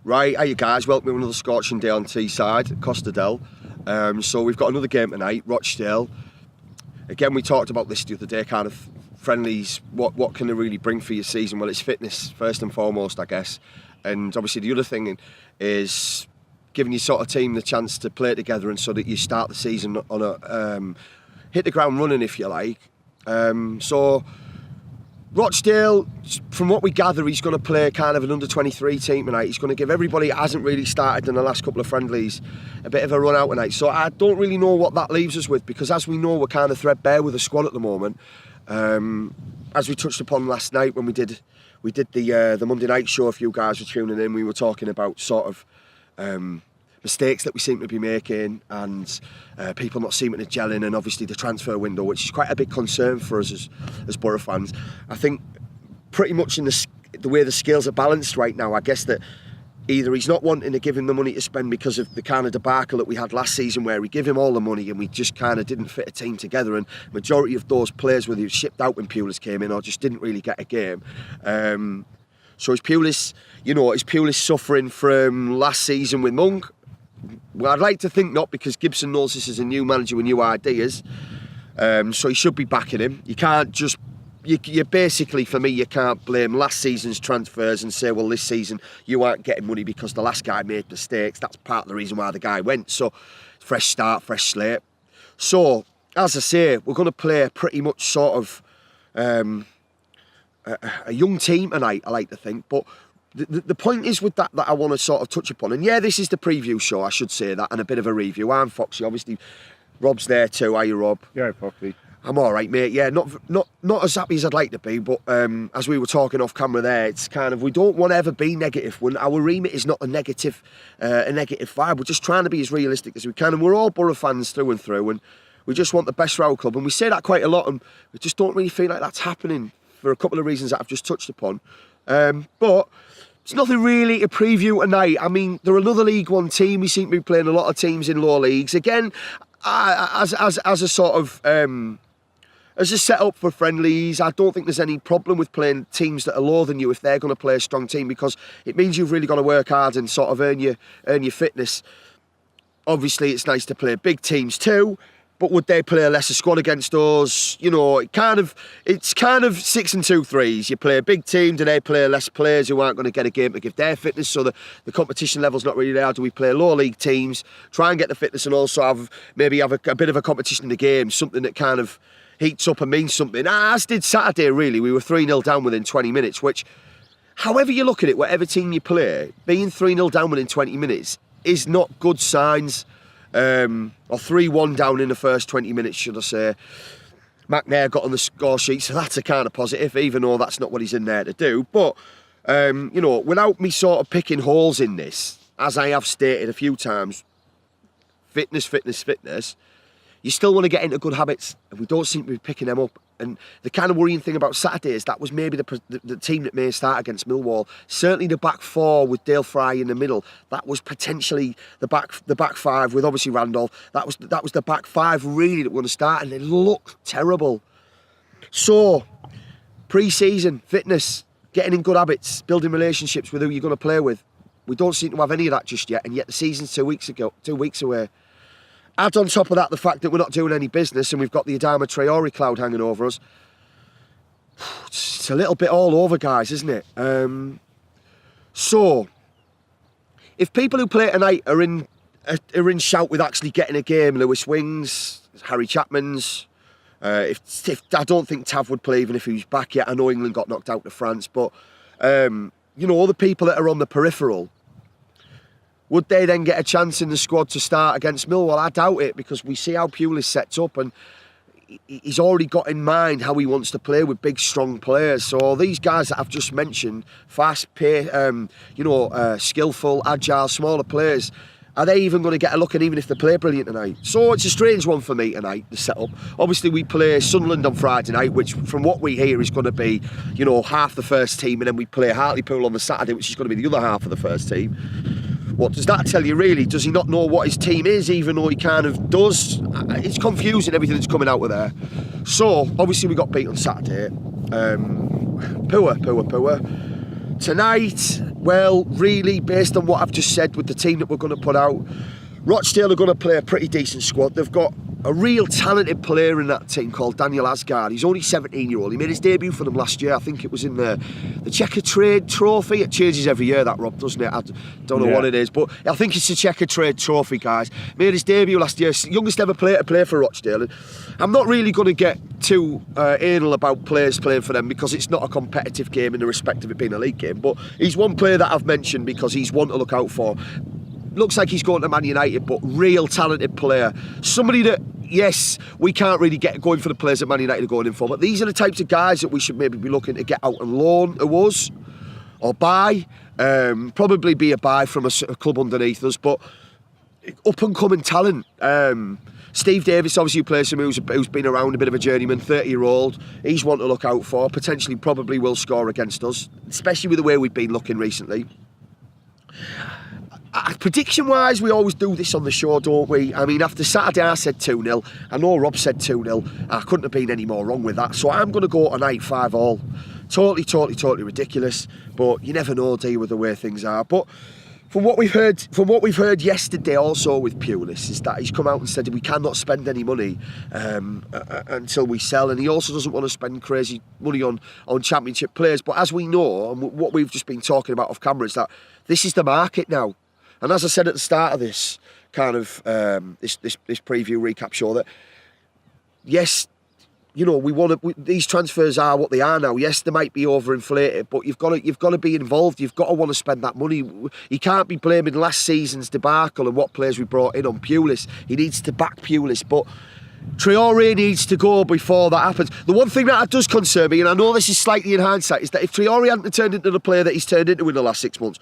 Right, hey guys, welcome to another scorching day on Teesside, Costa Del. So we've got another game tonight, Rochdale. Again, we talked about this the other day, kind of friendlies, what can they really bring for your season? Well, it's fitness, first and foremost, I guess. And obviously the other thing is giving your sort of team the chance to play together and so that you start the season on a, hit the ground running, if you like. So Rochdale, from what we gather, he's going to play kind of an under-23 team tonight. He's going to give everybody that hasn't really started in the last couple of friendlies a bit of a run out tonight. So I don't really know what that leaves us with, because as we know, we're kind of threadbare with the squad at the moment. As we touched upon last night when we did the Monday night show, if you guys were tuning in, we were talking about sort of mistakes that we seem to be making and people not seeming to gel in, and obviously the transfer window, which is quite a big concern for us as Borough fans. I think pretty much in the way the scales are balanced right now, I guess that either he's not wanting to give him the money to spend because of the kind of debacle that we had last season where we give him all the money and we just kind of didn't fit a team together, and majority of those players whether he was shipped out when Pulis came in or just didn't really get a game. So is Pulis suffering from last season with Monk? Well, I'd like to think not, because Gibson knows this is a new manager with new ideas, so he should be backing him. You can't just, you basically, for me, you can't blame last season's transfers and say, well, this season you aren't getting money because the last guy made mistakes. That's part of the reason why the guy went. So, fresh start, fresh slate. So, as I say, we're going to play pretty much sort of a young team tonight, I like to think, but the point is with that I want to sort of touch upon, and yeah, this is the preview show, I should say that, and a bit of a review. I'm Foxy, obviously. Rob's there too. Are you, Rob? Yeah, Foxy. I'm all right, mate. Yeah, not as happy as I'd like to be, but as we were talking off camera there, it's kind of, we don't want to ever be negative. When our remit is not a negative vibe, we're just trying to be as realistic as we can, and we're all Borough fans through and through, and we just want the best for our club, and we say that quite a lot, and we just don't really feel like that's happening for a couple of reasons that I've just touched upon. But it's nothing really to preview tonight. I mean, they're another League One team. We seem to be playing a lot of teams in lower leagues. Again, as a sort of as a setup for friendlies, I don't think there's any problem with playing teams that are lower than you if they're going to play a strong team, because it means you've really got to work hard and sort of earn your fitness. Obviously, it's nice to play big teams too, but would they play a lesser squad against us? You know, it's kind of 6 and 2 3s. You play a big team, do they play less players who aren't going to get a game to give their fitness, so the competition level's not really there? Do we play lower league teams, try and get the fitness and also have a bit of a competition in the game, something that kind of heats up and means something? As did Saturday, really. We were 3-0 down within 20 minutes, which, however you look at it, whatever team you play, being 3-0 down within 20 minutes is not good signs. Or 3-1 down in the first 20 minutes, should I say. McNair got on the score sheet, so that's a kind of positive, even though that's not what he's in there to do. But, you know, without me sort of picking holes in this, as I have stated a few times, fitness, you still want to get into good habits, and we don't seem to be picking them up. And the kind of worrying thing about Saturday is that was maybe the team that may start against Millwall. Certainly the back four with Dale Fry in the middle, that was potentially the back five with obviously Randolph. That was the back five really that were going to start, and they looked terrible. So, pre-season, fitness, getting in good habits, building relationships with who you're going to play with. We don't seem to have any of that just yet, and yet the season's 2 weeks away. Add on top of that the fact that we're not doing any business and we've got the Adama Traore cloud hanging over us. It's a little bit all over, guys, isn't it? So, if people who play tonight are in shout with actually getting a game, Lewis Wings, Harry Chapman's, if I don't think Tav would play even if he was back yet. I know England got knocked out to France, but you know, all the people that are on the peripheral, would they then get a chance in the squad to start against Millwall? I doubt it, because we see how Pulis sets up, and he's already got in mind how he wants to play with big, strong players. So these guys that I've just mentioned, fast, skillful, agile, smaller players, are they even going to get a look at, even if they play brilliant tonight? So it's a strange one for me tonight, the setup. Obviously, we play Sunderland on Friday night, which from what we hear is going to be, you know, half the first team, and then we play Hartlepool on the Saturday, which is going to be the other half of the first team. What does that tell you, really? Does he not know what his team is, even though he kind of does? It's confusing, everything that's coming out of there. So, obviously, we got beat on Saturday. Poor. Tonight, Well, really, based on what I've just said with the team that we're going to put out, Rochdale are going to play a pretty decent squad. They've got a real talented player in that team called Daniel Asgard. He's only 17-year-old. He made his debut for them last year. I think it was in the Checker Trade Trophy. It changes every year, that, Rob, doesn't it? I don't know what it is, but I think it's the Checker Trade Trophy, guys. Made his debut last year. Youngest ever player to play for Rochdale. And I'm not really going to get too anal about players playing for them because it's not a competitive game in the respect of it being a league game. But he's one player that I've mentioned because he's one to look out for. Looks like he's going to Man United, but real talented player. Somebody that, yes, we can't really get going for the players that Man United are going in for, but these are the types of guys that we should maybe be looking to get out and loan to us or buy. Probably be a buy from a club underneath us, but up-and-coming talent. Steve Davis, obviously, who plays for me, who's been around, a bit of a journeyman, 30-year-old. He's one to look out for. Potentially, probably will score against us, especially with the way we've been looking recently. Prediction-wise, we always do this on the show, don't we? I mean, after Saturday, I said 2-0. I know Rob said 2-0. I couldn't have been any more wrong with that. So I'm going to go tonight 5-all. Totally ridiculous. But you never know, do you, with the way things are. But from what we've heard yesterday also with Pulis, is that he's come out and said we cannot spend any money until we sell, and he also doesn't want to spend crazy money on championship players. But as we know, and what we've just been talking about off camera, is that this is the market now. And as I said at the start of this kind of this preview recap show, that yes, you know, these transfers are what they are now. Yes, they might be overinflated, but you've got to be involved. You've got to want to spend that money. You can't be blaming last season's debacle and what players we brought in on Pulis. He needs to back Pulis, but Traore needs to go before that happens. The one thing that does concern me, and I know this is slightly in hindsight, is that if Traore hadn't turned into the player that he's turned into in the last 6 months,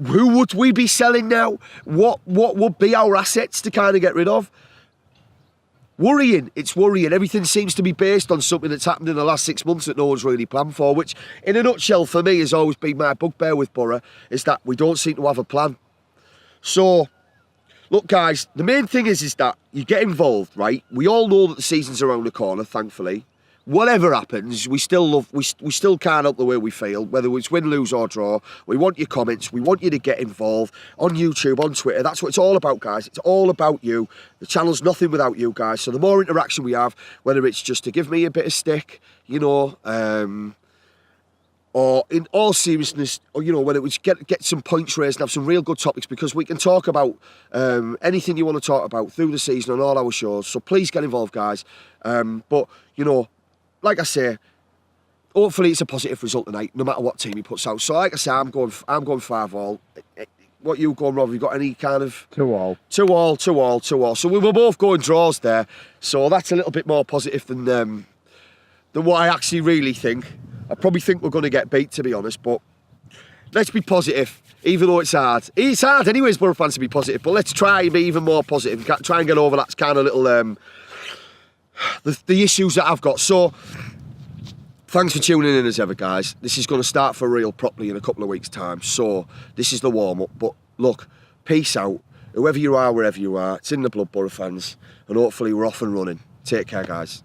who would we be selling now? What would be our assets to kind of get rid of? Worrying. It's worrying. Everything seems to be based on something that's happened in the last 6 months that no one's really planned for, which, in a nutshell, for me, has always been my bugbear with Borough, is that we don't seem to have a plan. So, look, guys, the main thing is that you get involved, right? We all know that the season's around the corner, thankfully. Whatever happens, we still can't help the way we feel, whether it's win, lose or draw. We want your comments. We want you to get involved on YouTube, on Twitter. That's what it's all about, guys. It's all about you. The channel's nothing without you guys. So the more interaction we have, whether it's just to give me a bit of stick, you know, or in all seriousness, or, you know, when it was get some points raised and have some real good topics, because we can talk about anything you want to talk about through the season on all our shows. So please get involved, guys. But, you know, like I say, hopefully it's a positive result tonight, no matter what team he puts out. So, like I say, I'm going 5-all. What you going, Rob? Have you got any kind of 2-all? 2-all. So we were both going draws there. So that's a little bit more positive than what I actually really think. I probably think we're going to get beat, to be honest. But let's be positive, even though it's hard. It's hard, anyways, Borough fans, to be positive. But let's try and be even more positive. Try and get over that kind of little the issues that I've got. So, thanks for tuning in as ever, guys. This is going to start for real properly in a couple of weeks' time. So, this is the warm-up. But look, peace out. Whoever you are, wherever you are, it's in the blood, Borough fans. And hopefully we're off and running. Take care, guys.